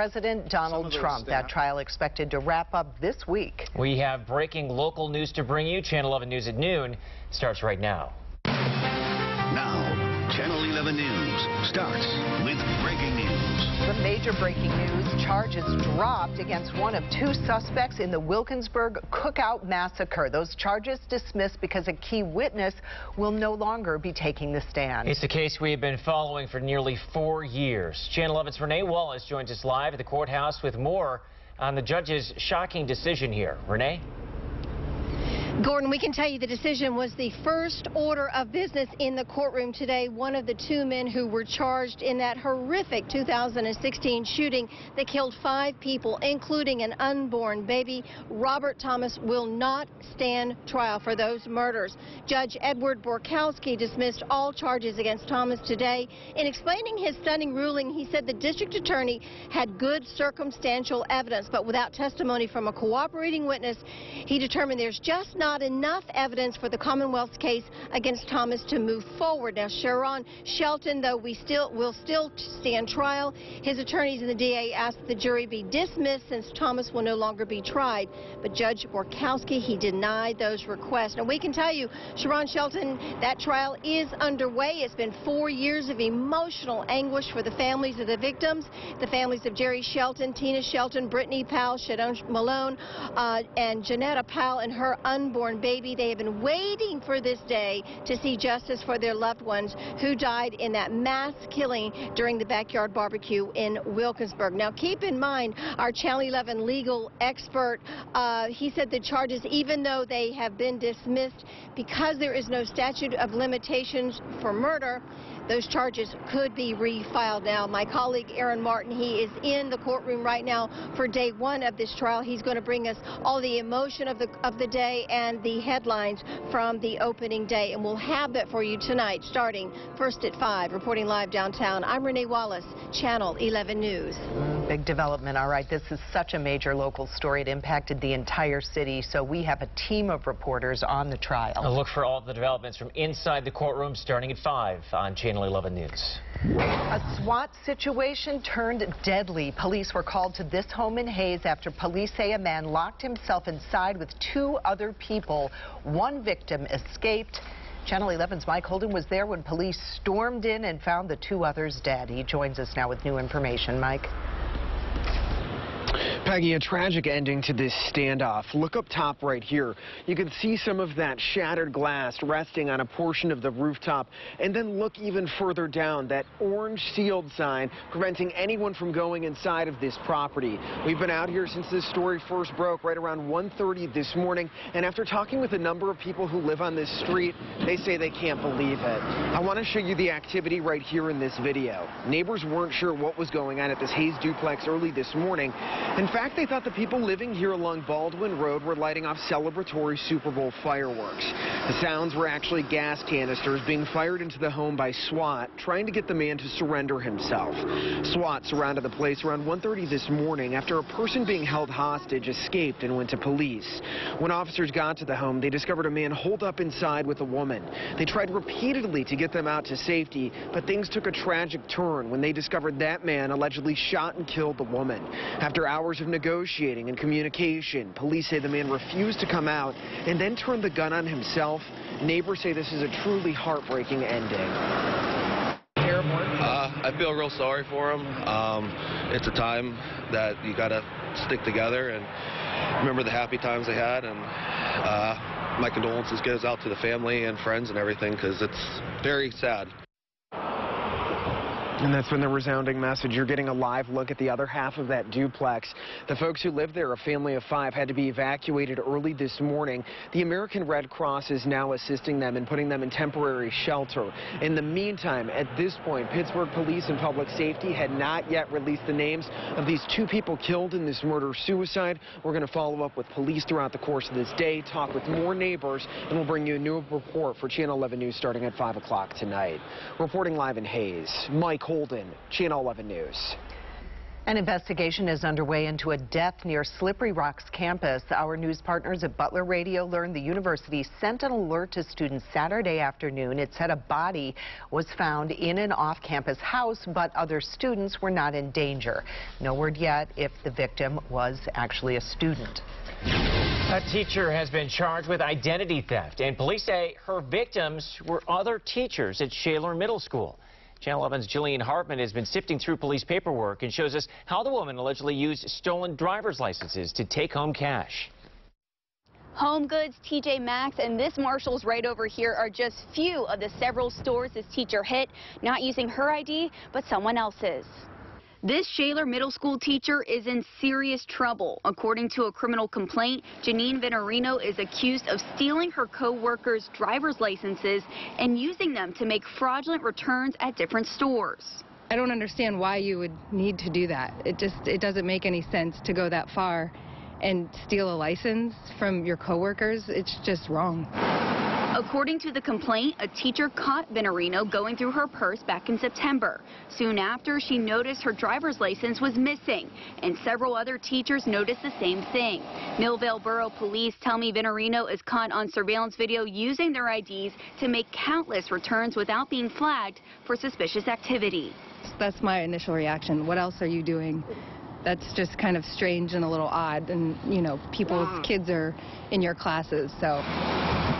President Donald Trump. That trial expected to wrap up this week. We have breaking local news to bring you. Channel 11 News at noon starts right now. Now, Channel 11 News starts with breaking news. The major breaking news: charges dropped against one of two suspects in the Wilkinsburg Cookout massacre. Those charges dismissed because a key witness will no longer be taking the stand. It's a case we have been following for nearly 4 years. Channel 11's Renee Wallace joins us live at the courthouse with more on the judge's shocking decision here. Renee? Gordon, we can tell you the decision was the first order of business in the courtroom today. One of the two men who were charged in that horrific 2016 shooting that killed 5 people, including an unborn baby, Robert Thomas, will not stand trial for those murders. Judge Edward Borkowski dismissed all charges against Thomas today. In explaining his stunning ruling, he said the district attorney had good circumstantial evidence, but without testimony from a cooperating witness, he determined there's just not enough evidence for the Commonwealth's case against Thomas to move forward. Now, Sharon Shelton, though, will still stand trial. His attorneys and the DA asked that the jury be dismissed since Thomas will no longer be tried. But Judge Borkowski, he denied those requests. Now, we can tell you, Sharon Shelton, that trial is underway. It's been 4 years of emotional anguish for the families of the victims, the families of Jerry Shelton, Tina Shelton, Brittany Powell, Shadon Malone, and Janetta Powell and her unborn baby. They have been waiting for this day to see justice for their loved ones who died in that mass killing during the backyard barbecue in Wilkinsburg. Now, keep in mind, our Channel 11 legal expert, he said the charges, even though they have been dismissed because there is no statute of limitations for murder, those charges could be refiled. Now, my colleague Aaron Martin, he is in the courtroom right now for day 1 of this trial. He's going to bring us all the emotion of the day and the headlines from the opening day, and we'll have that for you tonight, starting first at 5. Reporting live downtown, I'm Renee Wallace, Channel 11 News. Big development. All right, this is such a major local story. It impacted the entire city, so we have a team of reporters on the trial. A look for all the developments from inside the courtroom starting at 5 on Channel 11 News. A SWAT situation turned deadly. Police were called to this home in Hayes after police say a man locked himself inside with 2 other people. One victim escaped. Channel 11's Mike Holden was there when police stormed in and found the 2 others dead. He joins us now with new information. Mike? Peggy, a tragic ending to this standoff. Look up top right here. You can see some of that shattered glass resting on a portion of the rooftop. And then look even further down, that orange sealed sign preventing anyone from going inside of this property. We've been out here since this story first broke right around 1:30 this morning. And after talking with a number of people who live on this street, they say they can't believe it. I want to show you the activity right here in this video. Neighbors weren't sure what was going on at this Hayes duplex early this morning. In fact, they thought the people living here along Baldwin Road were lighting off celebratory Super Bowl fireworks. The sounds were actually gas canisters being fired into the home by SWAT, trying to get the man to surrender himself. SWAT surrounded the place around 1:30 this morning after a person being held hostage escaped and went to police. When officers got to the home, they discovered a man holed up inside with a woman. They tried repeatedly to get them out to safety, but things took a tragic turn when they discovered that man allegedly shot and killed the woman. After hours of negotiating and communication, police say the man refused to come out and then turned the gun on himself. Neighbors say this is a truly heartbreaking ending. I feel real sorry for him. It's a time that you got to stick together and remember the happy times they had. And my condolences goes out to the family and friends and everything, because it's very sad. And that's been the resounding message. You're getting a live look at the other half of that duplex. The folks who live there, a family of 5, had to be evacuated early this morning. The American Red Cross is now assisting them and putting them in temporary shelter. In the meantime, at this point, Pittsburgh Police and Public Safety had not yet released the names of these 2 people killed in this murder-suicide. We're going to follow up with police throughout the course of this day, talk with more neighbors, and we'll bring you a new report for Channel 11 News starting at 5 o'clock tonight. Reporting live in Hayes, Mike Holden, Channel 11 News. An investigation is underway into a death near Slippery Rocks campus. Our news partners at Butler Radio learned the university sent an alert to students Saturday afternoon. It said a body was found in an off-campus house, but other students were not in danger. No word yet if the victim was actually a student. A teacher has been charged with identity theft, and police say her victims were other teachers at Shaler Middle School. Channel 11's Jillian Hartman has been sifting through police paperwork and shows us how the woman allegedly used stolen driver's licenses to take home cash. Home Goods, TJ Maxx, and this Marshall's right over here are just few of the several stores this teacher hit, not using her ID, but someone else's. This Shaler Middle School teacher is in serious trouble. According to a criminal complaint, Janine Venarino is accused of stealing her co-workers' driver's licenses and using them to make fraudulent returns at different stores. I don't understand why you would need to do that. It doesn't make any sense to go that far and steal a license from your coworkers. It's just wrong. According to the complaint, a teacher caught Venarino going through her purse back in September. Soon after, she noticed her driver's license was missing, and several other teachers noticed the same thing. Millvale Borough Police tell me Venarino is caught on surveillance video using their IDs to make countless returns without being flagged for suspicious activity. That's my initial reaction. What else are you doing? That's just kind of strange and a little odd, and you know, kids are in your classes, so.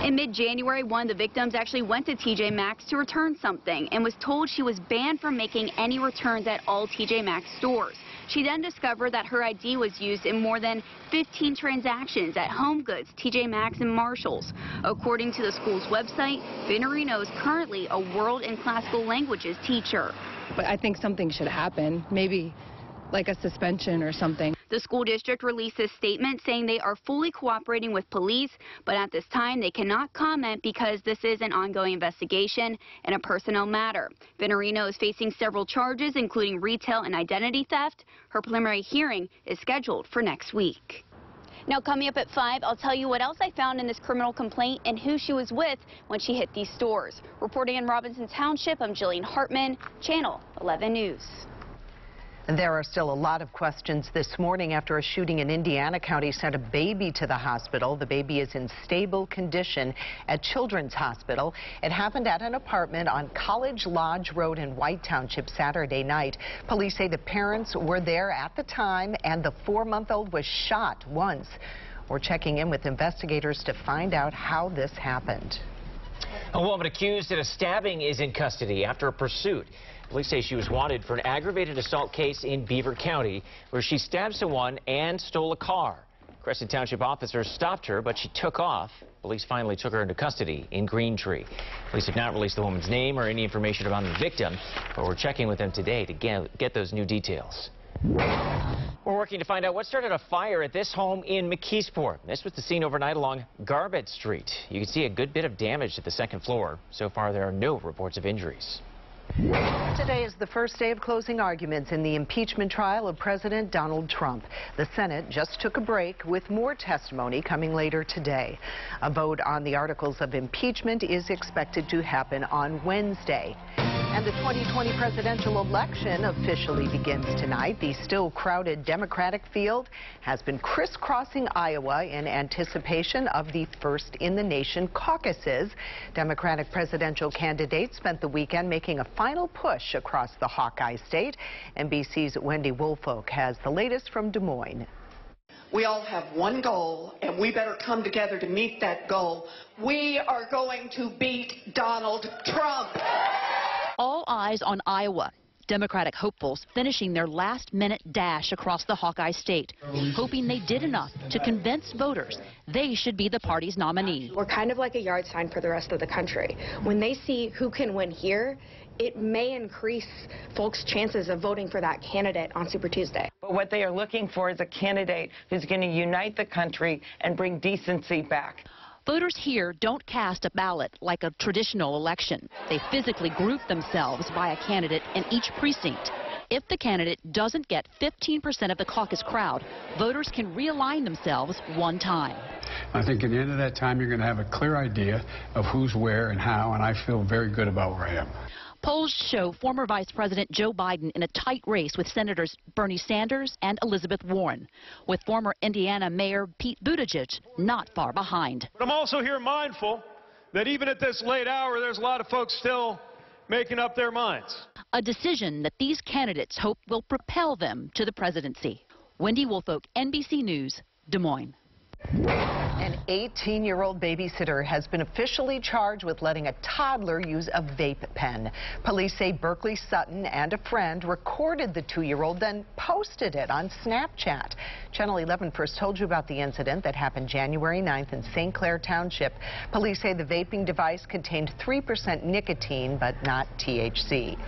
In mid-January, one of the victims actually went to TJ Maxx to return something and was told she was banned from making any returns at all TJ Maxx stores. She then discovered that her ID was used in more than 15 transactions at Home Goods, TJ Maxx, and Marshall's. According to the school's website, Venarino is currently a world and classical languages teacher. But I think something should happen, maybe like a suspension or something. The school district released a statement saying they are fully cooperating with police, but at this time they cannot comment because this is an ongoing investigation and a personnel matter. Venarino is facing several charges, including retail and identity theft. Her preliminary hearing is scheduled for next week. Now, coming up at 5, I'll tell you what else I found in this criminal complaint and who she was with when she hit these stores. Reporting in Robinson Township, I'm Jillian Hartman, Channel 11 News. There are still a lot of questions this morning after a shooting in Indiana County sent a baby to the hospital. The baby is in stable condition at Children's Hospital. It happened at an apartment on College Lodge Road in White Township Saturday night. Police say the parents were there at the time and the 4-month-old was shot once. We're checking in with investigators to find out how this happened. A woman accused in a stabbing is in custody after a pursuit. Police say she was wanted for an aggravated assault case in Beaver County, where she stabbed someone and stole a car. Crescent Township officers stopped her, but she took off. Police finally took her into custody in Green Tree. Police have not released the woman's name or any information about the victim, but we're checking with them today to get those new details. We're working to find out what started a fire at this home in McKeesport. This was the scene overnight along Garbett Street. You can see a good bit of damage to the second floor. So far, there are no reports of injuries. Today is the first day of closing arguments in the impeachment trial of President Donald Trump. The Senate just took a break with more testimony coming later today. A vote on the articles of impeachment is expected to happen on Wednesday. And the 2020 presidential election officially begins tonight. The still crowded Democratic field has been crisscrossing Iowa in anticipation of the first-in-the-nation caucuses. Democratic presidential candidates spent the weekend making a final push across the Hawkeye state. NBC's Wendy Woolfolk has the latest from Des Moines. We all have one goal, and we better come together to meet that goal. We are going to beat Donald Trump. All eyes on Iowa. Democratic hopefuls finishing their last-minute dash across the Hawkeye state, hoping they did enough to convince voters they should be the party's nominee. We're kind of like a yard sign for the rest of the country. When they see who can win here, it may increase folks' chances of voting for that candidate on Super Tuesday. But what they are looking for is a candidate who's going to unite the country and bring decency back. Voters here don't cast a ballot like a traditional election. They physically group themselves by a candidate in each precinct. If the candidate doesn't get 15% of the caucus crowd, voters can realign themselves one time. I think at the end of that time, you're going to have a clear idea of who's where and how, and I feel very good about where I am. Polls show former Vice President Joe Biden in a tight race with Senators Bernie Sanders and Elizabeth Warren, with former Indiana Mayor Pete Buttigieg not far behind. But I'm also here mindful that even at this late hour, there's a lot of folks still making up their minds. A decision that these candidates hope will propel them to the presidency. Wendy Woolfolk, NBC News, Des Moines. An 18-year-old babysitter has been officially charged with letting a toddler use a vape pen. Police say Berkeley Sutton and a friend recorded the 2-year-old, then posted it on Snapchat. Channel 11 first told you about the incident that happened January 9th in St. Clair Township. Police say the vaping device contained 3% nicotine, but not THC.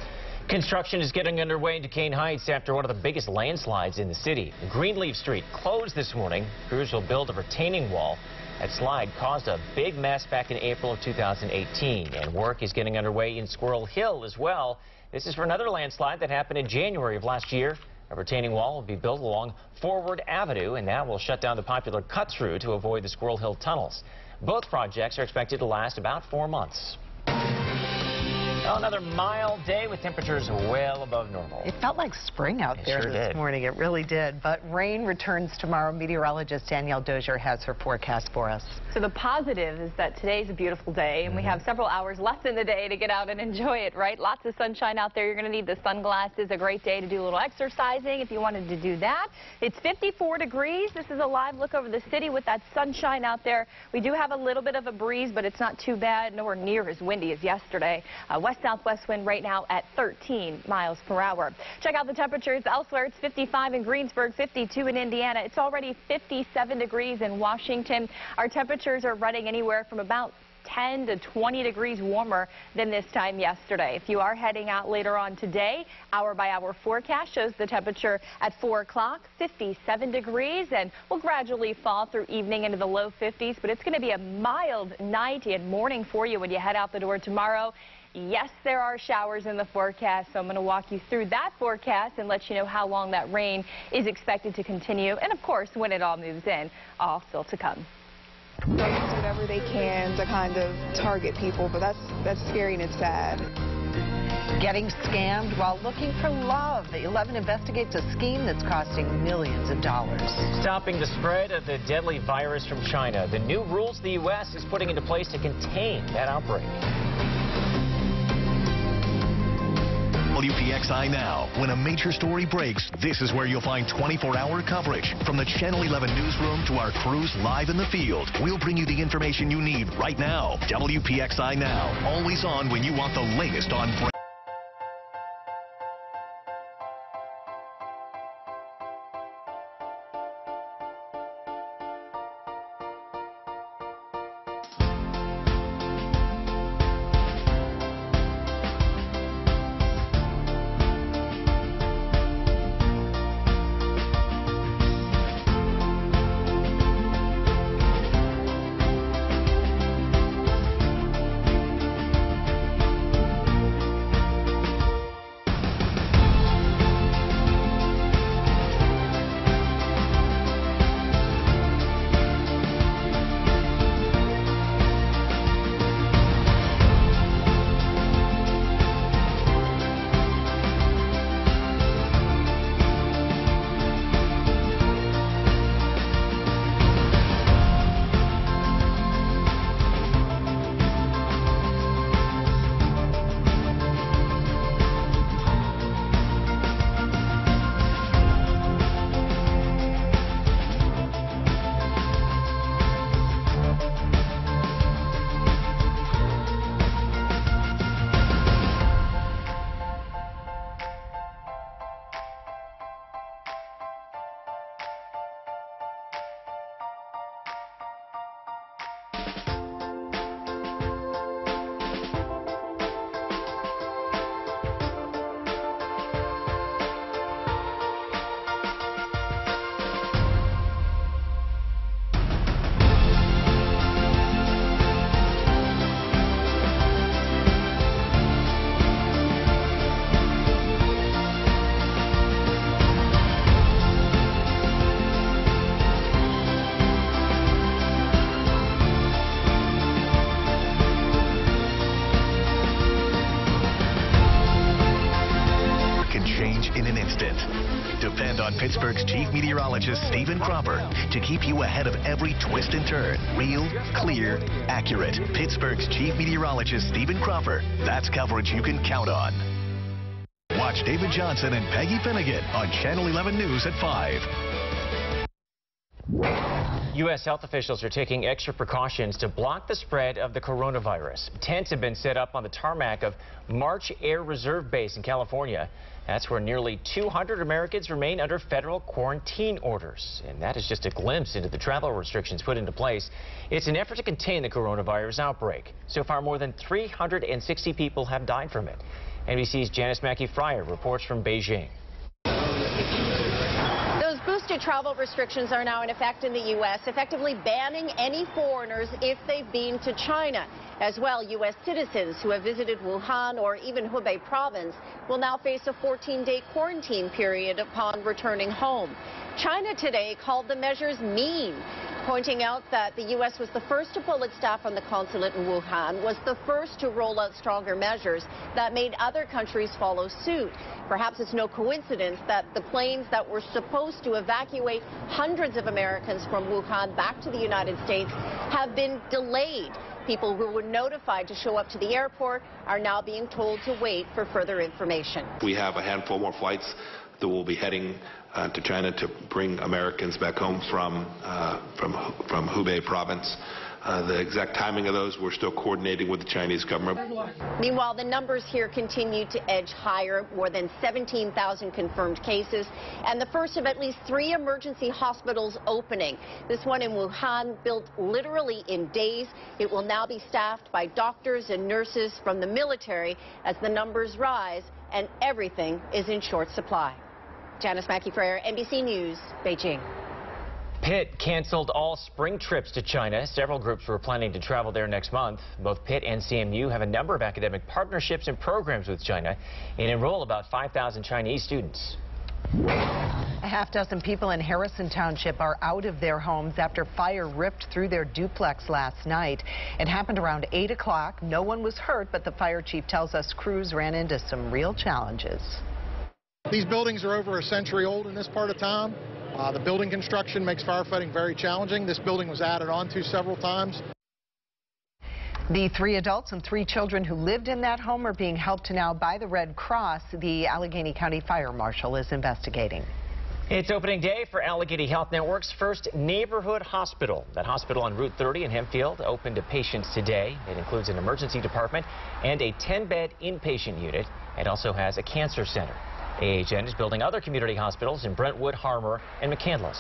Construction is getting underway in Duquesne Heights after one of the biggest landslides in the city. Greenleaf Street closed this morning. Crews will build a retaining wall. That slide caused a big mess back in April of 2018, and work is getting underway in Squirrel Hill as well. This is for another landslide that happened in January of last year. A retaining wall will be built along Forward Avenue, and that will shut down the popular cut-through to avoid the Squirrel Hill tunnels. Both projects are expected to last about 4 months. Well, another mild day with temperatures well above normal. It felt like spring out there this morning. It really did. But rain returns tomorrow. Meteorologist Danielle Dozier has her forecast for us. So the positive is that today's a beautiful day, and we have several hours left in the day to get out and enjoy it, right? Lots of sunshine out there. You're going to need the sunglasses. A great day to do a little exercising if you wanted to do that. It's 54 degrees. This is a live look over the city with that sunshine out there. We do have a little bit of a breeze, but it's not too bad. Nowhere near as windy as yesterday. West-southwest wind right now at 13 miles per hour. Check out the temperatures elsewhere. It's 55 in Greensburg, 52 in Indiana. It's already 57 degrees in Washington. Our temperatures are running anywhere from about 10 to 20 degrees warmer than this time yesterday. If you are heading out later on today, hour-by-hour forecast shows the temperature at 4 o'clock, 57 degrees, and will gradually fall through evening into the low 50s, but it's going to be a mild night and morning for you when you head out the door tomorrow. Yes, there are showers in the forecast, so I'm going to walk you through that forecast and let you know how long that rain is expected to continue, and of course, when it all moves in, all still to come. They'll use whatever they can to kind of target people, but that's scary and it's sad. Getting scammed while looking for love. 11 investigates a scheme that's costing millions of dollars. Stopping the spread of the deadly virus from China. The new rules the U.S. is putting into place to contain that outbreak. WPXI Now. When a major story breaks, this is where you'll find 24-hour coverage. From the Channel 11 newsroom to our crews live in the field, we'll bring you the information you need right now. WPXI Now. Always on when you want the latest on break. Pittsburgh's chief meteorologist, Stephen Cropper, to keep you ahead of every twist and turn. Real, clear, accurate. Pittsburgh's chief meteorologist, Stephen Cropper. That's coverage you can count on. Watch David Johnson and Peggy Finnegan on Channel 11 News at 5. U.S. health officials are taking extra precautions to block the spread of the coronavirus. Tents have been set up on the tarmac of March Air Reserve Base in California. That's where nearly 200 Americans remain under federal quarantine orders. And that is just a glimpse into the travel restrictions put into place. It's an effort to contain the coronavirus outbreak. So far, more than 360 people have died from it. NBC's Janice Mackey-Fryer reports from Beijing. Those boosted travel restrictions are now in effect in the U.S., effectively banning any foreigners if they've been to China. As well, U.S. citizens who have visited Wuhan or even Hubei province will now face a 14-day quarantine period upon returning home. China today called the measures mean, pointing out that the U.S. was the first to pull its staff from the consulate in Wuhan, was the first to roll out stronger measures that made other countries follow suit. Perhaps it's no coincidence that the planes that were supposed to evacuate hundreds of Americans from Wuhan back to the United States have been delayed. People who were notified to show up to the airport are now being told to wait for further information. We have a handful more flights that will be heading to China to bring Americans back home from Hubei province. The exact timing of those, we're still coordinating with the Chinese government. Meanwhile, the numbers here continue to edge higher, more than 17,000 confirmed cases, and the first of at least 3 emergency hospitals opening. This one in Wuhan, built literally in days. It will now be staffed by doctors and nurses from the military as the numbers rise and everything is in short supply. Janice Mackey-Fryer, NBC News, Beijing. Pitt canceled all spring trips to China. Several groups were planning to travel there next month. Both Pitt and CMU have a number of academic partnerships and programs with China and enroll about 5,000 Chinese students. A half dozen people in Harrison Township are out of their homes after fire ripped through their duplex last night. It happened around 8 o'clock. No one was hurt, but the fire chief tells us crews ran into some real challenges. These buildings are over a century old in this part of town. The building construction makes firefighting very challenging. This building was added on to several times. The 3 adults and 3 children who lived in that home are being helped now by the Red Cross. The Allegheny County Fire Marshal is investigating. It's opening day for Allegheny Health Network's first neighborhood hospital. That hospital on Route 30 in Hempfield opened to patients today. It includes an emergency department and a 10-bed inpatient unit. It also has a cancer center. AHN is building other community hospitals in Brentwood, Harmer, and McCandless.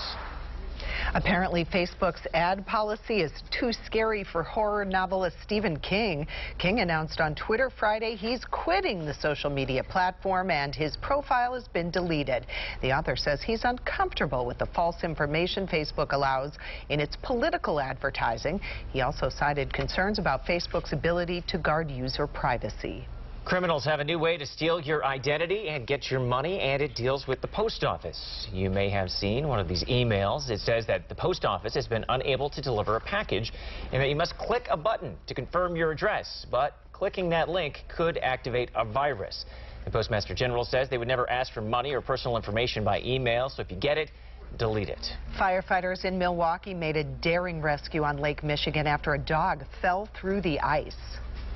Apparently, Facebook's ad policy is too scary for horror novelist Stephen King. King announced on Twitter Friday he's quitting the social media platform and his profile has been deleted. The author says he's uncomfortable with the false information Facebook allows in its political advertising. He also cited concerns about Facebook's ability to guard user privacy. Criminals have a new way to steal your identity and get your money, and it deals with the post office. You may have seen one of these emails. It says that the post office has been unable to deliver a package and that you must click a button to confirm your address. But clicking that link could activate a virus. The Postmaster General says they would never ask for money or personal information by email, so if you get it, delete it. Firefighters in Milwaukee made a daring rescue on Lake Michigan after a dog fell through the ice.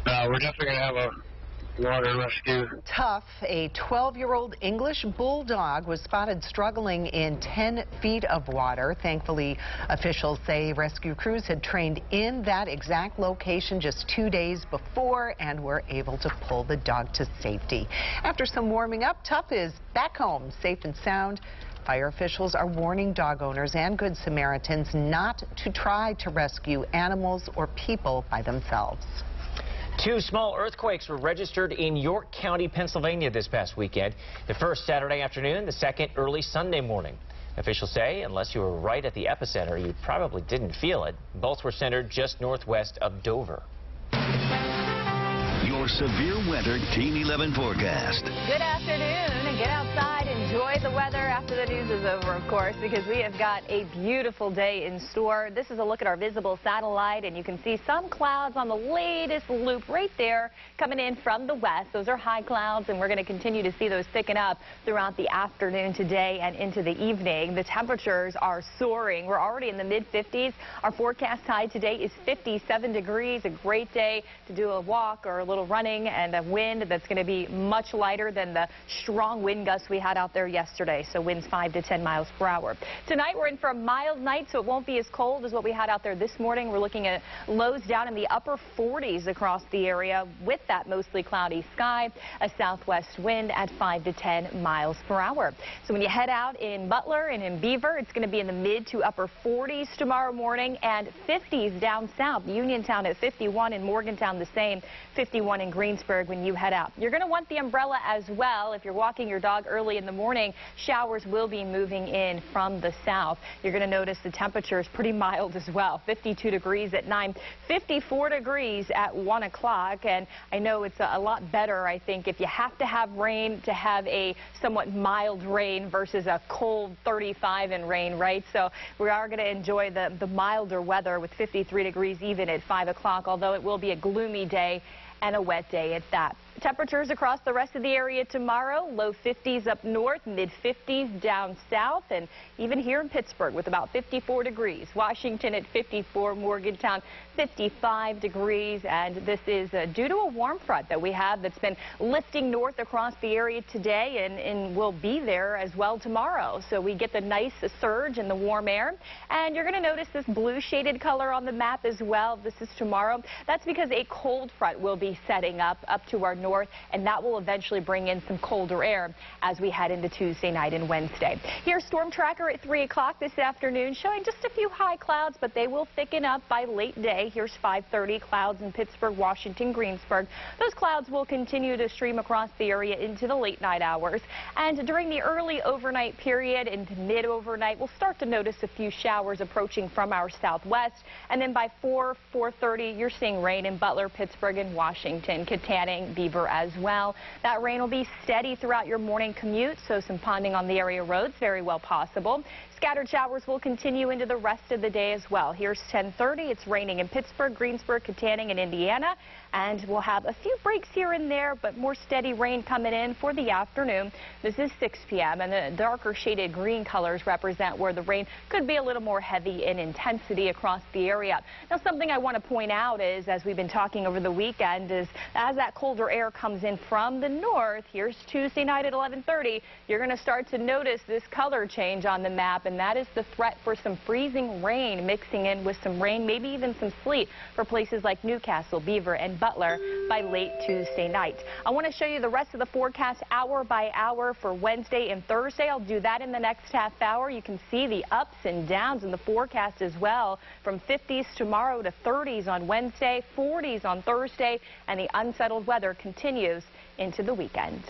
We're definitely going to have a water rescue. Tough, a 12-year-old English bulldog was spotted struggling in 10 feet of water. Thankfully, officials say rescue crews had trained in that exact location just 2 days before and were able to pull the dog to safety. After some warming up, Tough is back home, safe and sound. Fire officials are warning dog owners and Good Samaritans not to try to rescue animals or people by themselves. 2 small earthquakes were registered in York County, Pennsylvania this past weekend. The first Saturday afternoon, the second early Sunday morning. Officials say unless you were right at the epicenter, you probably didn't feel it. Both were centered just northwest of Dover. Your severe weather Team 11 forecast. Good afternoon. to get outside, enjoy the weather after the news is over, of course, because we have got a beautiful day in store. This is a look at our visible satellite, and you can see some clouds on the latest loop right there coming in from the west. Those are high clouds, and we're going to continue to see those thicken up throughout the afternoon today and into the evening. The temperatures are soaring. We're already in the mid-50s. Our forecast high today is 57 degrees. A great day to do a walk or a little running, and a wind that's going to be much lighter than the strong wind gusts we had out there yesterday. So winds 5 to 10 miles per hour. Tonight we're in for a mild night, so it won't be as cold as what we had out there this morning. We're looking at lows down in the upper 40s across the area with that mostly cloudy sky, a southwest wind at 5 to 10 miles per hour. So when you head out in Butler and in Beaver, it's going to be in the mid to upper 40s tomorrow morning and 50s down south. Uniontown at 51 and Morgantown the same, 51 in Greensburg when you head out. You're going to want the umbrella as well. If you're walking your dog early in the morning, showers will be moving in from the south. You're going to notice the temperature is pretty mild as well. 52 degrees at 9, 54 degrees at 1 o'clock. And I know it's a lot better, I think, if you have to have rain, to have a somewhat mild rain versus a cold 35 and rain, right? So we are going to enjoy the milder weather with 53 degrees even at 5 o'clock, although it will be a gloomy day and a wet day at that. Temperatures across the rest of the area tomorrow, low 50s up north, mid 50s down south, and even here in Pittsburgh with about 54 degrees. Washington at 54, Morgantown 55 degrees, and this is due to a warm front that we have that's been lifting north across the area today and will be there as well tomorrow. So we get the nice surge in the warm air, and you're going to notice this blue shaded color on the map as well. This is tomorrow. That's because a cold front will be setting up to our north, and that will eventually bring in some colder air as we head into Tuesday night and Wednesday. Here's Storm Tracker at 3 o'clock this afternoon, showing just a few high clouds, but they will thicken up by late day. Here's 5:30, clouds in Pittsburgh, Washington, Greensburg. Those clouds will continue to stream across the area into the late night hours, and during the early overnight period into mid-overnight, we'll start to notice a few showers approaching from our southwest, and then by 4:30, you're seeing rain in Butler, Pittsburgh, and Washington, Kittanning, Beaver as well. That rain will be steady throughout your morning commute, so some ponding on the area roads very well possible. Scattered showers will continue into the rest of the day as well. Here's 10:30. It's raining in Pittsburgh, Greensburg, Kittanning, and Indiana. And we'll have a few breaks here and there, but more steady rain coming in for the afternoon. This is 6 p.m. and the darker shaded green colors represent where the rain could be a little more heavy in intensity across the area. Now, something I want to point out is, as we've been talking over the weekend, is as that colder air comes in from the north, here's Tuesday night at 11:30, you're going to start to notice this color change on the map, and that is the threat for some freezing rain mixing in with some rain, maybe even some sleet for places like Newcastle, Beaver, and Butler by late Tuesday night. I want to show you the rest of the forecast hour by hour for Wednesday and Thursday. I'll do that in the next half hour. You can see the ups and downs in the forecast as well, from 50s tomorrow to 30s on Wednesday, 40s on Thursday, and the unsettled weather continues into the weekend.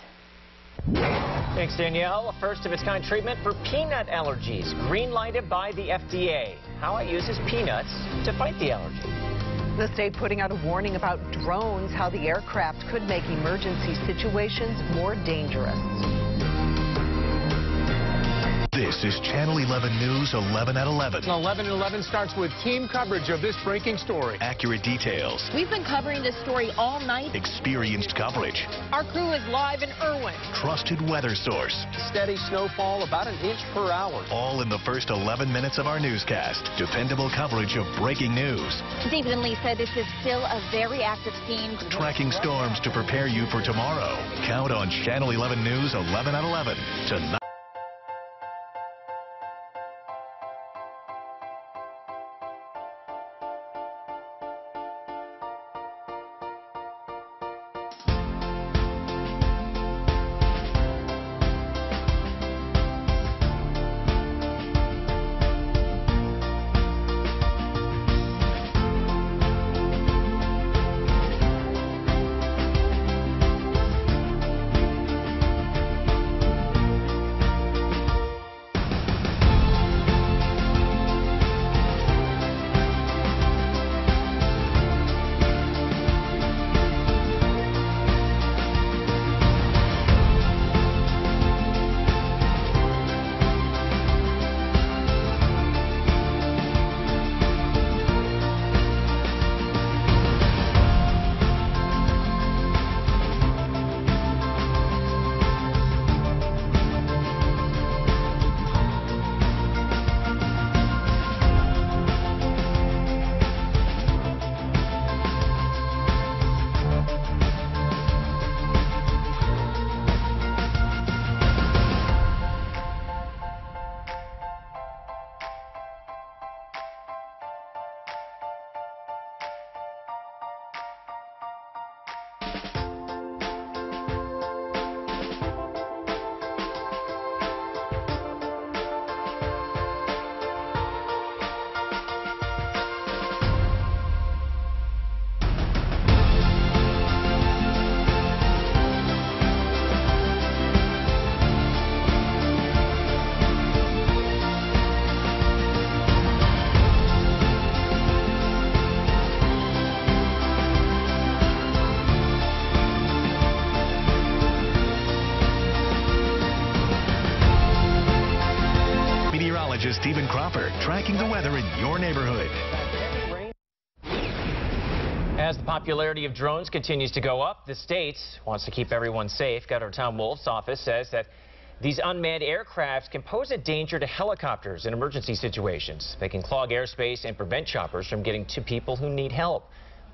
Thanks, Danielle. A first-of-its-kind treatment for peanut allergies, green-lighted by the FDA. How it uses peanuts to fight the allergy. The state putting out a warning about drones, how the aircraft could make emergency situations more dangerous. This is Channel 11 News 11 at 11. 11 at 11 starts with team coverage of this breaking story. Accurate details. We've been covering this story all night. Experienced coverage. Our crew is live in Irwin. Trusted weather source. Steady snowfall, about an inch per hour. All in the first 11 minutes of our newscast. Dependable coverage of breaking news. David and Lee said this is still a very active scene. Tracking storms to prepare you for tomorrow. Count on Channel 11 News 11 at 11 tonight. offer, tracking the weather in your neighborhood. As the popularity of drones continues to go up, the state wants to keep everyone safe. Governor Tom Wolf's office says that these unmanned aircraft can pose a danger to helicopters in emergency situations. They can clog airspace and prevent choppers from getting to people who need help.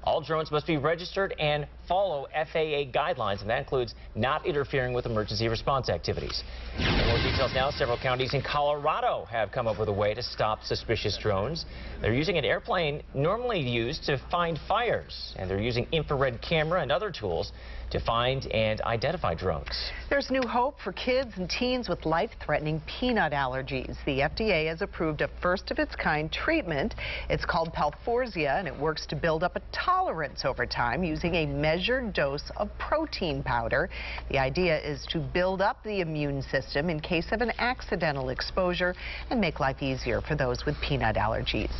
All drones must be registered and follow FAA guidelines, and that includes not interfering with emergency response activities. For more details now, several counties in Colorado have come up with a way to stop suspicious drones. They're using an airplane normally used to find fires, and they're using infrared camera and other tools to find and identify drones. There's new hope for kids and teens with life-threatening peanut allergies. The FDA has approved a first-of-its-kind treatment. It's called Palforzia, and it works to build up a tolerance over time using a measured dose of protein powder. The idea is to build up the immune system in case of an accidental exposure and make life easier for those with peanut allergies.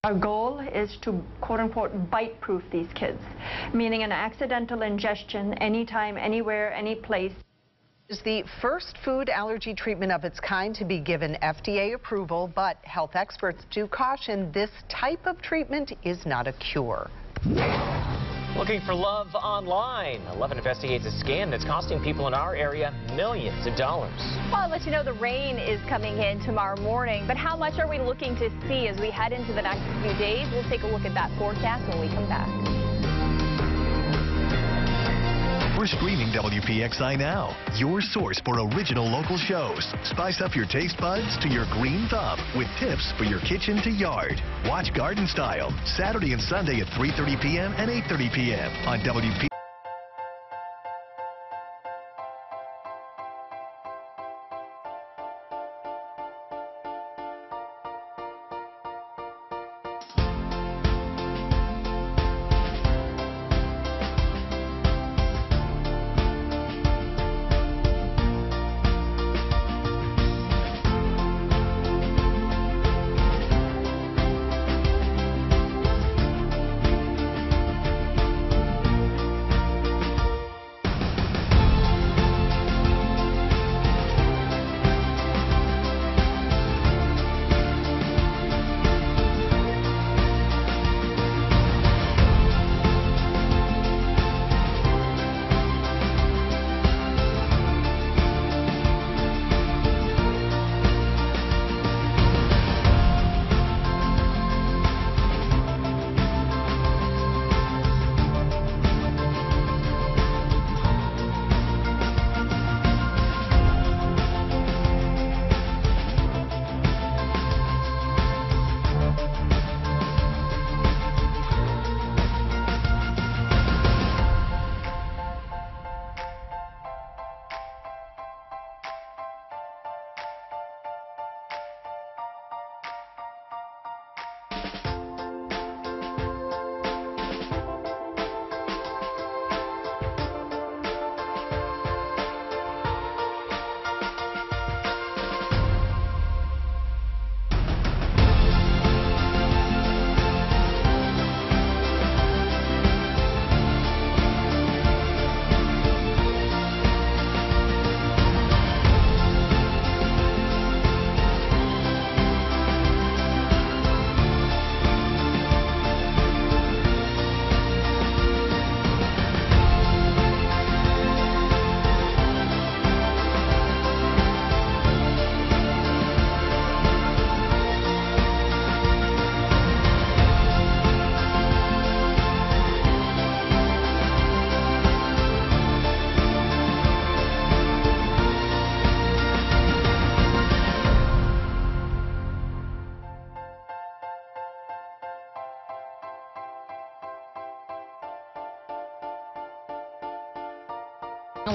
Our goal is to, quote-unquote, bite-proof these kids, meaning an accidental ingestion anytime, anywhere, any place. Is the first food allergy treatment of its kind to be given FDA approval, but health experts do caution this type of treatment is not a cure. Looking for love online. 11 investigates a scam that's costing people in our area millions of dollars. Well, I'll let you know the rain is coming in tomorrow morning, but how much are we looking to see as we head into the next few days? We'll take a look at that forecast when we come back. We're streaming WPXI Now, your source for original local shows. Spice up your taste buds to your green thumb with tips for your kitchen to yard. Watch Garden Style, Saturday and Sunday at 3:30 p.m. and 8:30 p.m. on WP.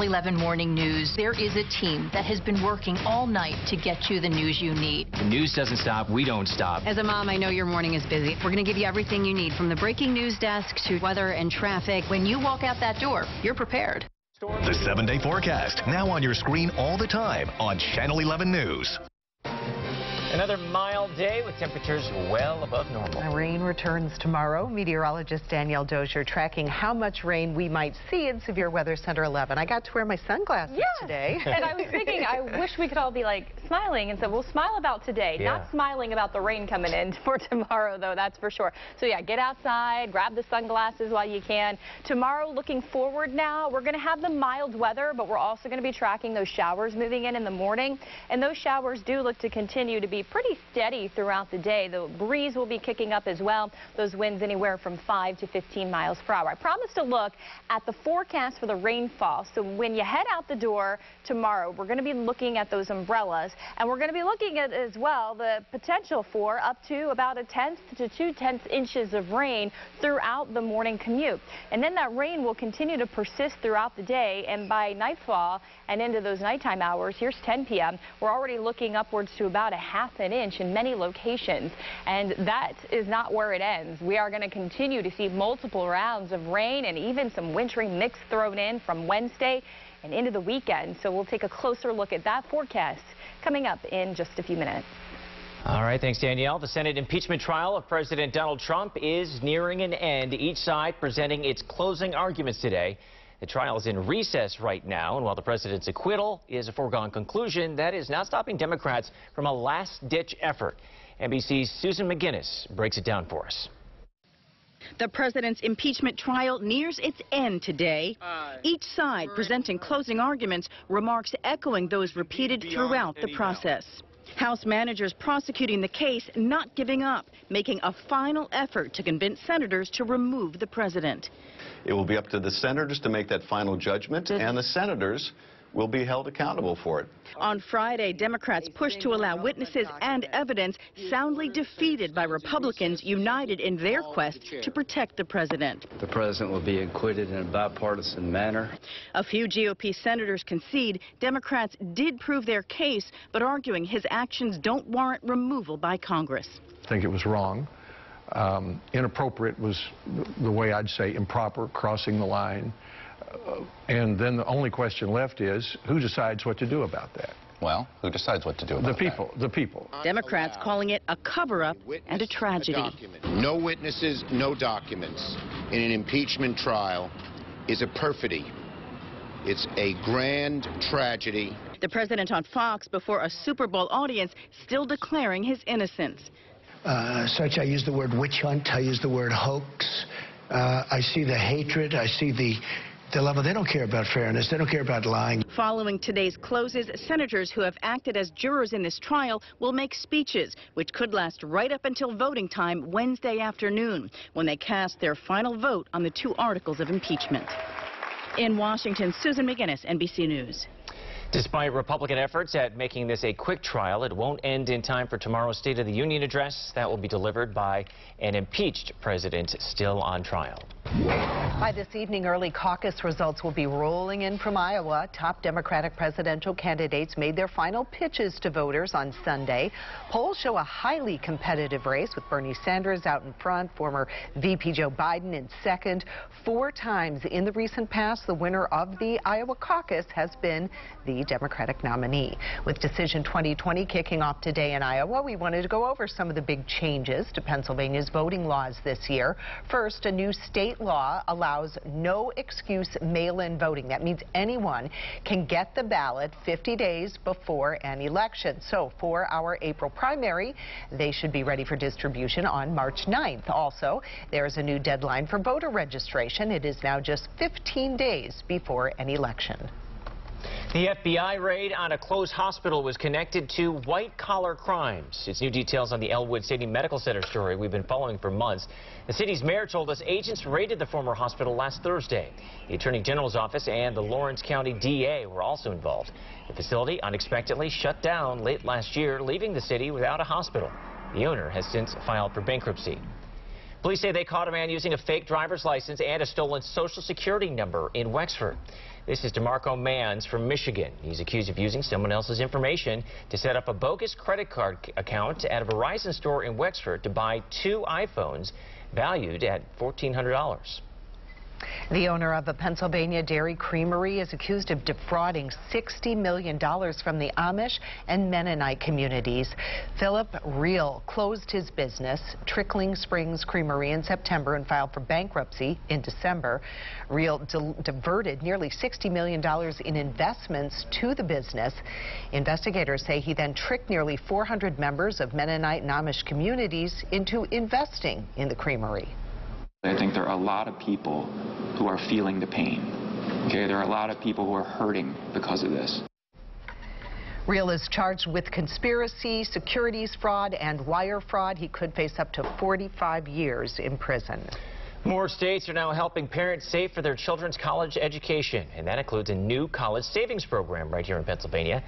Channel 11 Morning News. There is a team that has been working all night to get you the news you need. The news doesn't stop. We don't stop. As a mom, I know your morning is busy. We're going to give you everything you need, from the breaking news desk to weather and traffic. When you walk out that door, you're prepared. The 7-day forecast, now on your screen all the time on Channel 11 News. Another mild day with temperatures well above normal. Rain returns tomorrow. Meteorologist Danielle Dozier tracking how much rain we might see in Severe Weather Center 11. I got to wear my sunglasses today. And I was thinking, I wish we could all be like smiling and said, we'll smile about today, not smiling about the rain coming in for tomorrow, though, that's for sure. So yeah, get outside, grab the sunglasses while you can. Tomorrow, looking forward now, we're going to have the mild weather, but we're also going to be tracking those showers moving in the morning. And those showers do look to continue to be pretty steady throughout the day. The breeze will be kicking up as well. Those winds anywhere from 5 to 15 miles per hour. I promised to look at the forecast for the rainfall. So when you head out the door tomorrow, we're going to be looking at those umbrellas, and we're going to be looking at as well the potential for up to about 1/10 to 2/10 inches of rain throughout the morning commute. And then that rain will continue to persist throughout the day, and by nightfall and into those nighttime hours, here's 10 p.m., we're already looking upwards to about 1/2 inch in many locations. And that is not where it ends. We are going to continue to see multiple rounds of rain and even some wintry mix thrown in from Wednesday and into the weekend. So we'll take a closer look at that forecast coming up in just a few minutes. All right, thanks, Danielle. The Senate impeachment trial of President Donald Trump is nearing an end. Each side presenting its closing arguments today. The trial is in recess right now, and while the president's acquittal is a foregone conclusion, that is not stopping Democrats from a last-ditch effort. NBC's Susan McGinnis breaks it down for us. The president's impeachment trial nears its end today. Each side presenting closing arguments, remarks echoing those repeated throughout the process. House managers prosecuting the case not giving up, making a final effort to convince senators to remove the president. It will be up to the senators to make that final judgment, and the senators will be held accountable for it. On Friday, Democrats pushed to allow witnesses and evidence, soundly defeated by Republicans united in their quest to protect the president. The president will be acquitted in a bipartisan manner. A few GOP senators concede Democrats did prove their case, but arguing his actions don't warrant removal by Congress. I think it was wrong. Inappropriate was the way I'd say improper, crossing the line. And then the only question left is, who decides what to do about that? Well, who decides what to do about that? The people. Democrats calling it a cover-up and a tragedy. No witnesses, no documents in an impeachment trial is a perfidy. It's a grand tragedy. The president on Fox before a Super Bowl audience still declaring his innocence. Such I use the word witch hunt, I use the word hoax. I see the hatred, I see the level. They don't care about fairness. They don't care about lying. Following today's closes, senators who have acted as jurors in this trial will make speeches, which could last right up until voting time Wednesday afternoon, when they cast their final vote on the 2 articles of impeachment. In Washington, Susan McGinnis, NBC News. Despite Republican efforts at making this a quick trial, it won't end in time for tomorrow's State of the Union address. That will be delivered by an impeached president still on trial. By this evening, early caucus results will be rolling in from Iowa. Top Democratic presidential candidates made their final pitches to voters on Sunday. Polls show a highly competitive race with Bernie Sanders out in front, former VP Joe Biden in second. 4 times in the recent past, the winner of the Iowa caucus has been the Democratic nominee. With Decision 2020 kicking off today in Iowa, we wanted to go over some of the big changes to Pennsylvania's voting laws this year. First, a new state law allows no excuse mail-in voting. That means anyone can get the ballot 50 days before an election. So for our April primary, they should be ready for distribution on March 9th. Also, there's a new deadline for voter registration. It is now just 15 days before an election. The FBI raid on a closed hospital was connected to white-collar crimes. It's new details on the Elwood City Medical Center story we've been following for months. The city's mayor told us agents raided the former hospital last Thursday. The Attorney General's office and the Lawrence County DA were also involved. The facility unexpectedly shut down late last year, leaving the city without a hospital. The owner has since filed for bankruptcy. Police say they caught a man using a fake driver's license and a stolen Social Security number in Wexford. This is DeMarco Mans from Michigan. He's accused of using someone else's information to set up a bogus credit card account at a Verizon store in Wexford to buy 2 iPhones valued at $1,400. The owner of a Pennsylvania dairy creamery is accused of defrauding $60 million from the Amish and Mennonite communities. Philip Reel closed his business, Trickling Springs Creamery, in September and filed for bankruptcy in December. Reel diverted nearly $60 million in investments to the business. Investigators say he then tricked nearly 400 members of Mennonite and Amish communities into investing in the creamery. I think there are a lot of people who are feeling the pain. Okay, there are a lot of people who are hurting because of this. Reel is charged with conspiracy, securities fraud, and wire fraud. He could face up to 45 years in prison. More states are now helping parents save for their children's college education, and that includes a new college savings program right here in Pennsylvania.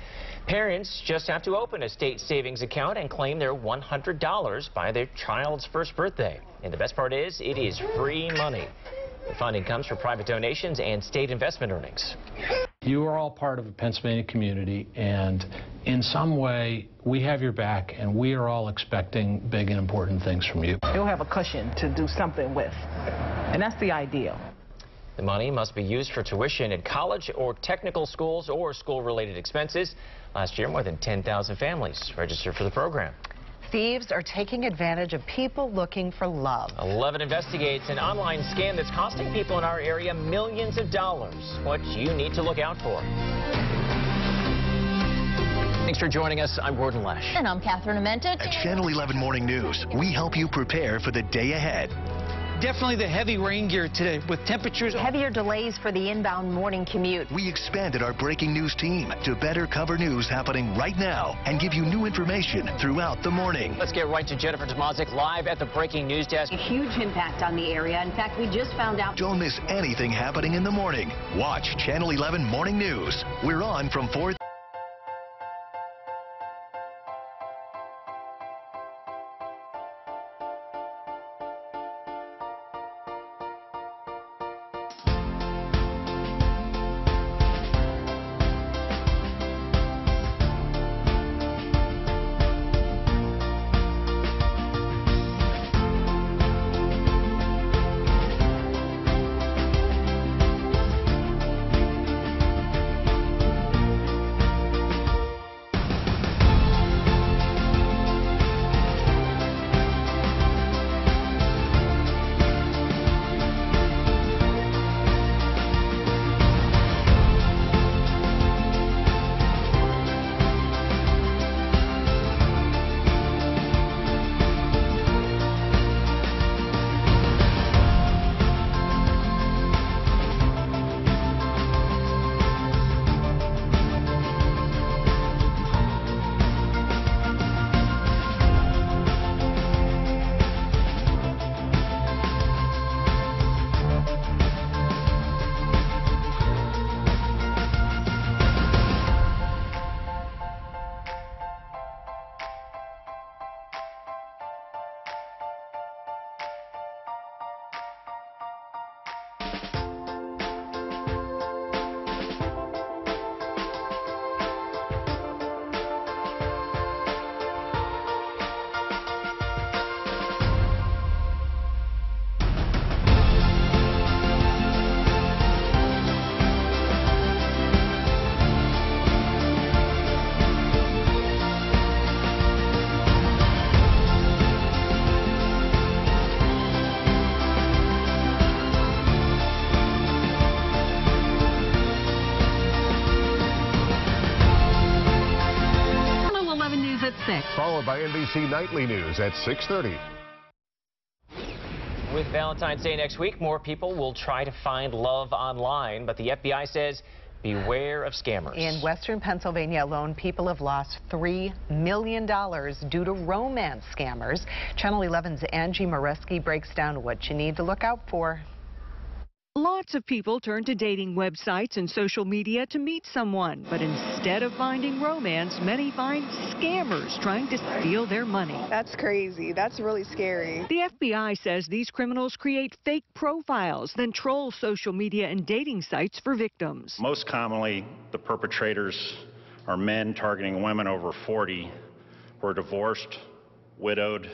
Parents just have to open a state savings account and claim their $100 by their child's first birthday. And the best part is, it is free money. The funding comes from private donations and state investment earnings. You are all part of a Pennsylvania community, and in some way, we have your back, and we are all expecting big and important things from you. You'll have a cushion to do something with, and that's the ideal. The money must be used for tuition at college or technical schools or school-related expenses. Last year, more than 10,000 families registered for the program. Thieves are taking advantage of people looking for love. 11 investigates an online scam that's costing people in our area millions of dollars. What you need to look out for. Thanks for joining us. I'm Gordon Lesh. And I'm Catherine Amenta. At Channel 11 Morning News, we help you prepare for the day ahead. Definitely the heavy rain gear today with temperatures. Heavier delays for the inbound morning commute. We expanded our breaking news team to better cover news happening right now and give you new information throughout the morning. Let's get right to Jennifer Tomazik live at the breaking news desk. A huge impact on the area. In fact, we just found out. Don't miss anything happening in the morning. Watch Channel 11 Morning News. We're on from 4. Followed by NBC Nightly News at 6:30. With Valentine's Day next week, more people will try to find love online, but the FBI says beware of scammers. In Western Pennsylvania alone, people have lost $3 million due to romance scammers. Channel 11's Angie Moreski breaks down what you need to look out for. Lots of people turn to dating websites and social media to meet someone, but instead of finding romance, many find scammers trying to steal their money. That's crazy. That's really scary. The FBI says these criminals create fake profiles, then troll social media and dating sites for victims. Most commonly, the perpetrators are men targeting women over 40 who are divorced, widowed,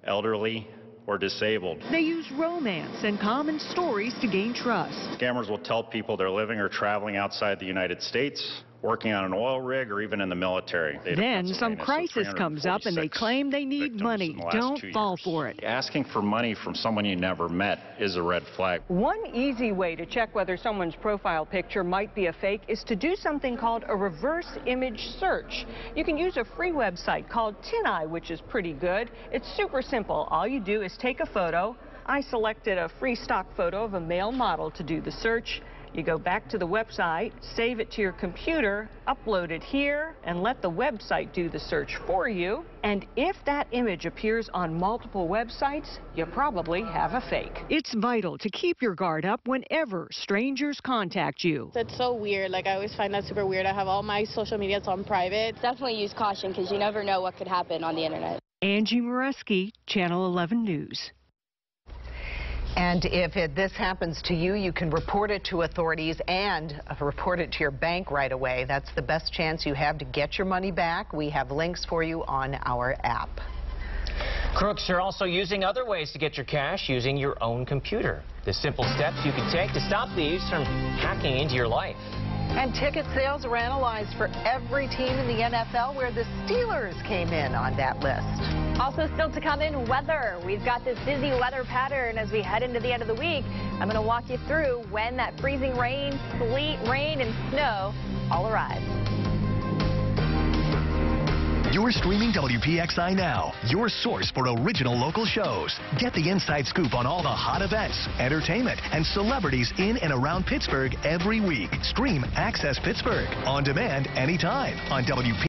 elderly, or disabled. They use romance and common stories to gain trust. Scammers will tell people they're living or traveling outside the United States, working on an oil rig, or even in the military. Then some crisis comes up and they claim they need money. Don't fall for it. Asking for money from someone you never met is a red flag. One easy way to check whether someone's profile picture might be a fake is to do something called a reverse image search. You can use a free website called TinEye, which is pretty good. It's super simple. All you do is take a photo. I selected a free stock photo of a male model to do the search. You go back to the website, save it to your computer, upload it here, and let the website do the search for you. And if that image appears on multiple websites, you probably have a fake. It's vital to keep your guard up whenever strangers contact you. That's so weird. Like, I always find that super weird. I have all my social medias on private. Definitely use caution because you never know what could happen on the internet. Angie Moreski, Channel 11 News. And if this happens to you, you can report it to authorities and report it to your bank right away. That's the best chance you have to get your money back. We have links for you on our app. Crooks are also using other ways to get your cash using your own computer. The simple steps you can take to stop thieves from hacking into your life. And ticket sales were analyzed for every team in the NFL, where the Steelers came in on that list. Also still to come in, weather. We've got this busy weather pattern as we head into the end of the week. I'm going to walk you through when that freezing rain, sleet, rain, and snow all arrive. You're streaming WPXI now, your source for original local shows. Get the inside scoop on all the hot events, entertainment, and celebrities in and around Pittsburgh every week. Stream Access Pittsburgh on demand anytime on WPXI.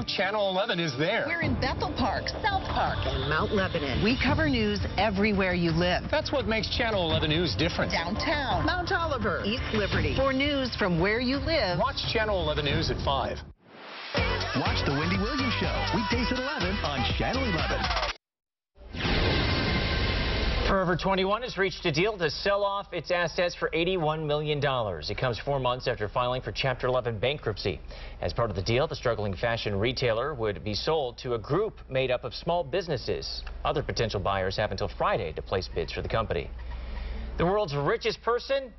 Channel 11 is there. We're in Bethel Park, South Park, and Mount Lebanon. We cover news everywhere you live. That's what makes Channel 11 News different. Downtown, Mount Oliver, East Liberty. For news from where you live, watch Channel 11 News at 5. Watch The Wendy Williams Show, weekdays at 11 on Channel 11. Forever 21 has reached a deal to sell off its assets for $81 million. It comes 4 months after filing for Chapter 11 bankruptcy. As part of the deal, the struggling fashion retailer would be sold to a group made up of small businesses. Other potential buyers have until Friday to place bids for the company. The world's richest person,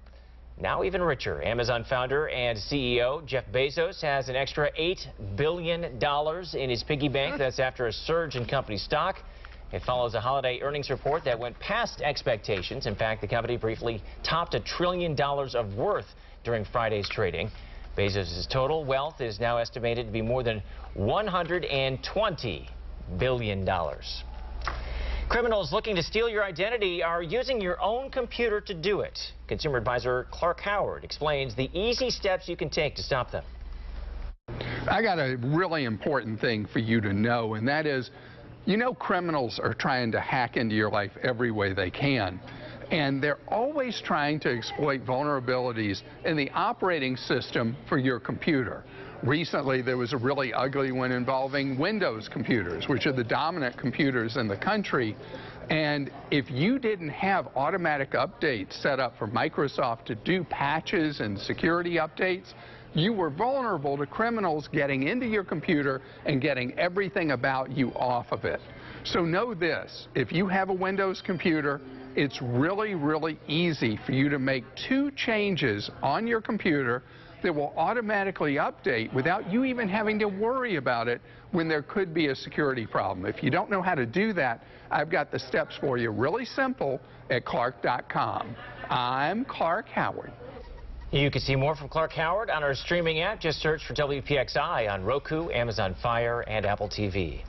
now even richer. Amazon founder and CEO Jeff Bezos has an extra $8 billion in his piggy bank. That's after a surge in company stock. It follows a holiday earnings report that went past expectations. In fact, the company briefly topped $1 trillion of worth during Friday's trading. Bezos' total wealth is now estimated to be more than $120 billion. Criminals looking to steal your identity are using your own computer to do it. Consumer advisor Clark Howard explains the easy steps you can take to stop them. I got a really important thing for you to know, and that is, you know, criminals are trying to hack into your life every way they can. And they're always trying to exploit vulnerabilities in the operating system for your computer. Recently, there was a really ugly one involving Windows computers, which are the dominant computers in the country. And if you didn't have automatic updates set up for Microsoft to do patches and security updates, you were vulnerable to criminals getting into your computer and getting everything about you off of it. So know this, if you have a Windows computer, it's really, really easy for you to make 2 changes on your computer that will automatically update without you even having to worry about it when there could be a security problem. If you don't know how to do that, I've got the steps for you, really simple, at Clark.com. I'm Clark Howard. You can see more from Clark Howard on our streaming app. Just search for WPXI on Roku, Amazon Fire, and Apple TV.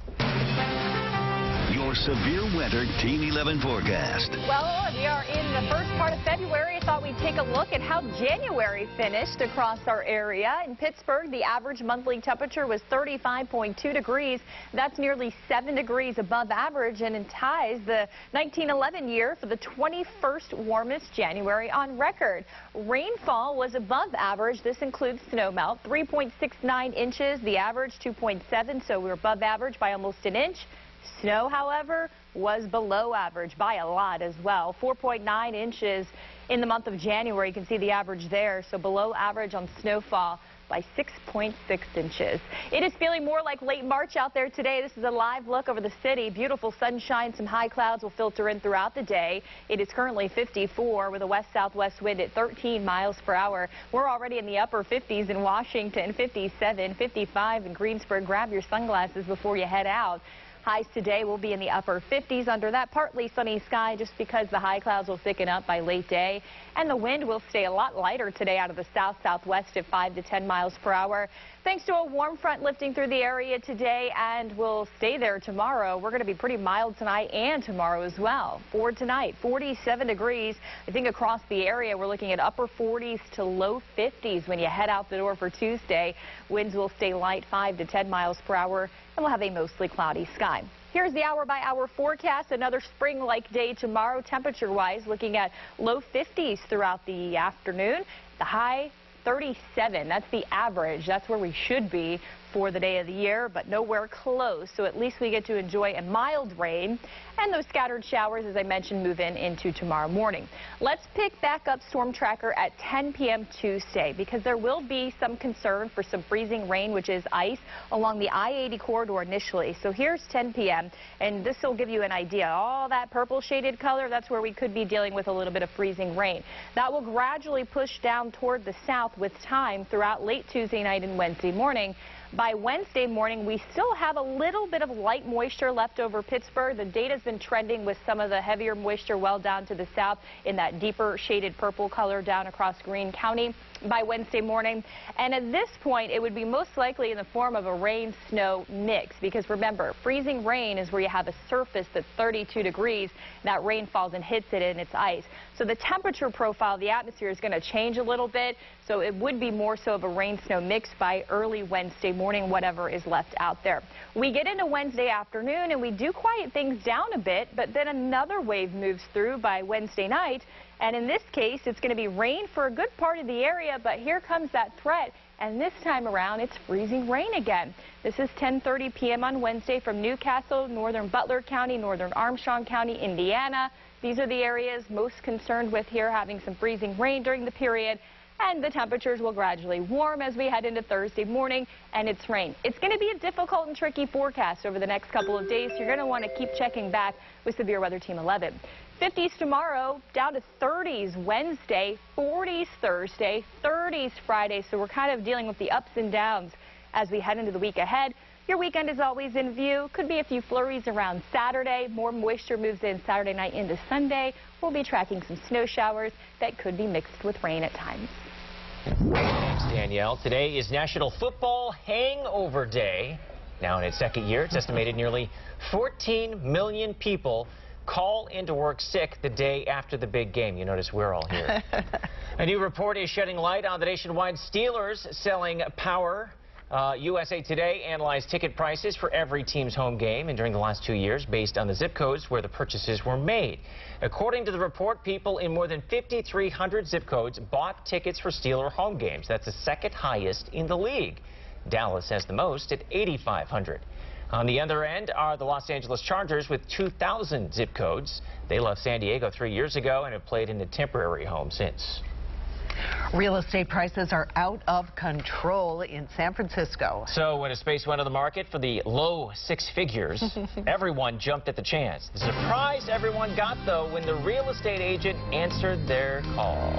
Your severe weather Team 11 forecast. Well, we are in the first part of February. I thought we'd take a look at how January finished across our area. In Pittsburgh, the average monthly temperature was 35.2 degrees. That's nearly 7 degrees above average, and it ties the 1911 year for the 21st warmest January on record. Rainfall was above average. This includes snowmelt, 3.69 inches. The average 2.7, so we're above average by almost an inch. Snow, however, was below average by a lot as well. 4.9 inches in the month of January. You can see the average there. So below average on snowfall by 6.6 inches. It is feeling more like late March out there today. This is a live look over the city. Beautiful sunshine. Some high clouds will filter in throughout the day. It is currently 54 with a west-southwest wind at 13 miles per hour. We're already in the upper 50s in Washington, 57, 55 in Greensburg. Grab your sunglasses before you head out. Highs today will be in the upper 50s under that partly sunny sky just because the high clouds will thicken up by late day. And the wind will stay a lot lighter today out of the south-southwest at 5 to 10 miles per hour. Thanks to a warm front lifting through the area today and will stay there tomorrow. We're going to be pretty mild tonight and tomorrow as well. For tonight, 47 degrees. I think across the area we're looking at upper 40s to low 50s when you head out the door for Tuesday. Winds will stay light 5 to 10 miles per hour. And we'll have a mostly cloudy sky. Here's the hour-by-hour forecast. Another spring-like day tomorrow, temperature-wise, looking at low 50s throughout the afternoon. The high 37. That's the average. That's where we should be for the day of the year, but nowhere close. So at least we get to enjoy a mild rain. And those scattered showers, as I mentioned, move into tomorrow morning. Let's pick back up Storm Tracker at 10 p.m. Tuesday because there will be some concern for some freezing rain, which is ice, along the I-80 corridor initially. So here's 10 p.m. and this will give you an idea. All that purple shaded color, that's where we could be dealing with a little bit of freezing rain. That will gradually push down toward the south with time throughout late Tuesday night and Wednesday morning. By Wednesday morning, we still have a little bit of light moisture left over Pittsburgh. The data's been trending with some of the heavier moisture well down to the south in that deeper shaded purple color down across Greene County by Wednesday morning. And at this point, it would be most likely in the form of a rain-snow mix because remember, freezing rain is where you have a surface that's 32 degrees. That rain falls and hits it and it's ice. So the temperature profile of the atmosphere is going to change a little bit. So it would be more so of a rain-snow mix by early Wednesday morning, whatever is left out there. We get into Wednesday afternoon and we do quiet things down a bit, but then another wave moves through by Wednesday night. And in this case, it's going to be rain for a good part of the area, but here comes that threat. And this time around, it's freezing rain again. This is 10:30 p.m. on Wednesday from Newcastle, northern Butler County, northern Armstrong County, Indiana. These are the areas most concerned with here having some freezing rain during the period. And the temperatures will gradually warm as we head into Thursday morning, and it's rain. It's going to be a difficult and tricky forecast over the next couple of days. You're going to want to keep checking back with Severe Weather Team 11. 50s tomorrow, down to 30s Wednesday, 40s Thursday, 30s Friday. So we're kind of dealing with the ups and downs as we head into the week ahead. Your weekend is always in view. Could be a few flurries around Saturday. More moisture moves in Saturday night into Sunday. We'll be tracking some snow showers that could be mixed with rain at times. Thanks, Danielle. Today is National Football Hangover Day. Now in its second year, it's estimated nearly 14 million people call into work sick the day after the big game. You notice we're all here. A new report is shedding light on the nationwide Steelers selling power. USA Today analyzed ticket prices for every team's home game and during the last 2 years based on the zip codes where the purchases were made. According to the report, people in more than 5,300 zip codes bought tickets for Steeler home games. That's the second highest in the league. Dallas has the most at 8,500. On the other end are the Los Angeles Chargers with 2,000 zip codes. They left San Diego 3 years ago and have played in a temporary home since. Real estate prices are out of control in San Francisco. So when a space went on the market for the low six figures, everyone jumped at the chance. The surprise everyone got, though, when the real estate agent answered their call.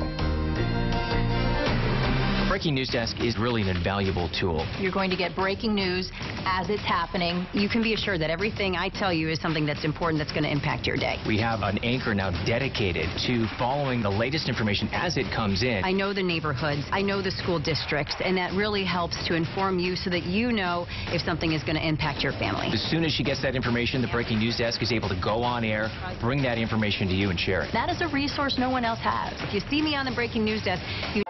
Breaking News Desk is really an invaluable tool. You're going to get breaking news as it's happening. You can be assured that everything I tell you is something that's important that's going to impact your day. We have an anchor now dedicated to following the latest information as it comes in. I know the neighborhoods, I know the school districts, and that really helps to inform you so that you know if something is going to impact your family. As soon as she gets that information, the Breaking News Desk is able to go on air, bring that information to you and share it. That is a resource no one else has. If you see me on the Breaking News Desk, you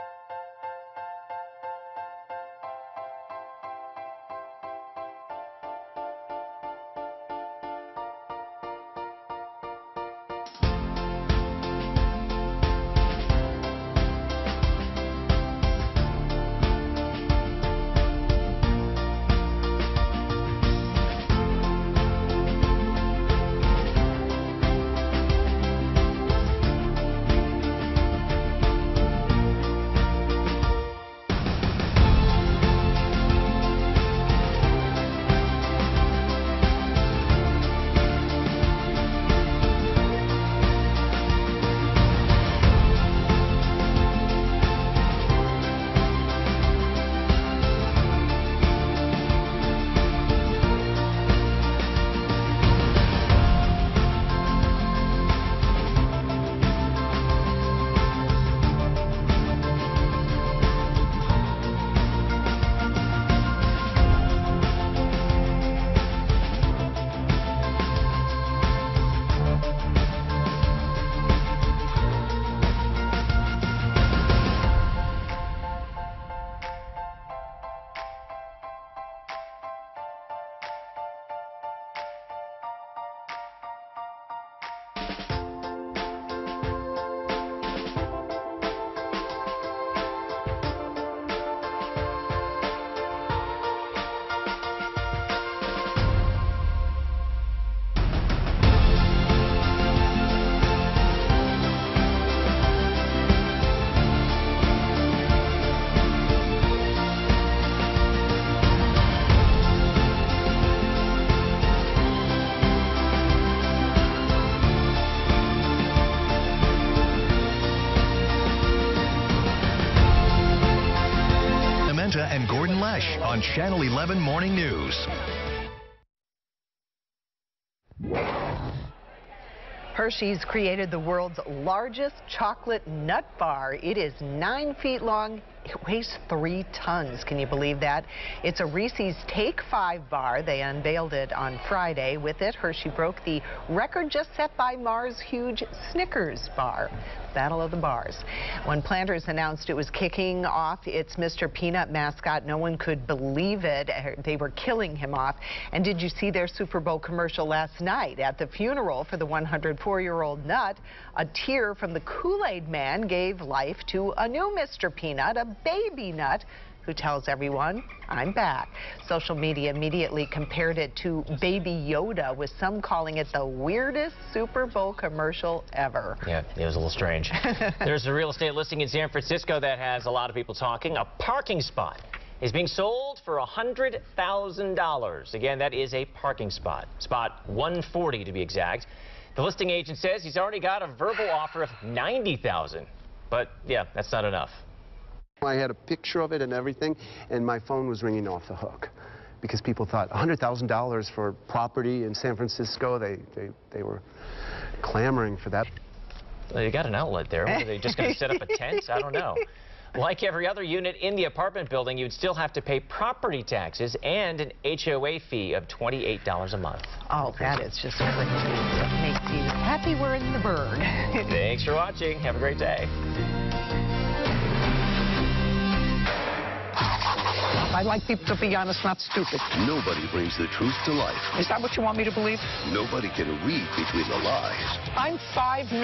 and Gordon Lesh on Channel 11 Morning News. Hershey's created the world's largest chocolate nut bar. It is 9 feet long. It weighs 3 tons. Can you believe that? It's a Reese's Take 5 bar. They unveiled it on Friday. With it, Hershey broke the record just set by Mars' huge Snickers bar. Battle of the Bars. When Planters announced it was kicking off its Mr. Peanut mascot, no one could believe it. They were killing him off. And did you see their Super Bowl commercial last night? At the funeral for the 104-year-old Nut, a tear from the Kool-Aid Man gave life to a new Mr. Peanut, a baby Nut, who tells everyone, I'm back. Social media immediately compared it to Baby Yoda, with some calling it the weirdest Super Bowl commercial ever. Yeah, it was a little strange. There's a real estate listing in San Francisco that has a lot of people talking. A parking spot is being sold for $100,000. Again, that is a parking spot. Spot 140 to be exact. The listing agent says he's already got a verbal offer of $90,000. But yeah, that's not enough. I had a picture of it and everything, and my phone was ringing off the hook because people thought $100,000 for property in San Francisco. They were clamoring for that. Well, you got an outlet there. Were they just going to set up a tent? I don't know. Like every other unit in the apartment building, you'd still have to pay property taxes and an HOA fee of $28 a month. Oh, that is just crazy. It makes you happy we're in the bird. Thanks for watching. Have a great day. I like people to be honest, not stupid. Nobody brings the truth to life. Is that what you want me to believe? Nobody can read between the lies. I'm 5'9",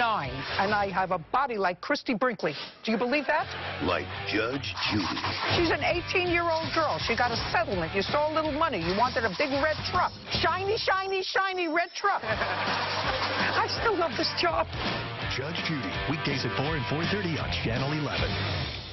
and I have a body like Christy Brinkley. Do you believe that? Like Judge Judy. She's an 18-year-old girl. She got a settlement. You saw a little money. You wanted a big red truck. Shiny, shiny, shiny red truck. I still love this job. Judge Judy, weekdays at 4 and 4:30 on Channel 11.